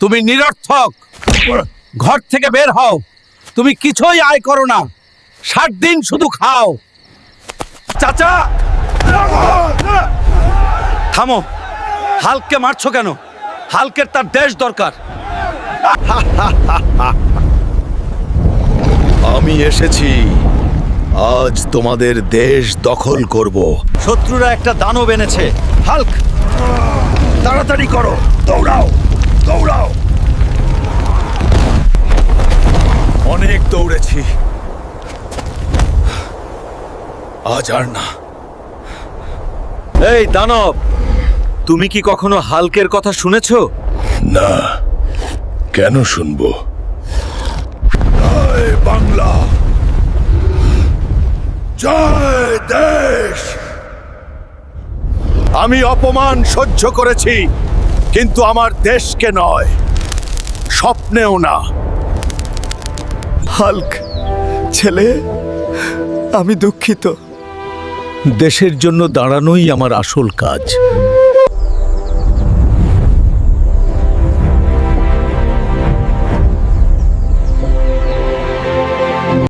তুমি নিরর্থক, ঘর থেকে বের হও। তুমি কিছুই আয় করো না, 7 দিন শুধু খাও। চাচা থামো, হাল্ককে মারছো কেন? হাল্কের তার দেশ দরকার। আমি এসেছি, আজ তোমাদের দেশ দখল করব। শত্রুরা একটা দানব এনেছে। হাল্ক তাড়াতাড়ি করো, দৌড়াও দৌড়াও। অনেক দৌড়েছি, আজ আর না। এই দানব, তুমি কি কখনো হাল্কের কথা শুনেছো? না, কেন শুনবো? জয় বাংলা, জয় দেশ। আমি অপমান সহ্য করেছি, কিন্তু আমার দেশকে নয়, স্বপ্নেও না। হাল্ক ছেলে, আমি দুঃখিত। দেশের জন্য দাঁড়ানোই আমার আসল কাজ।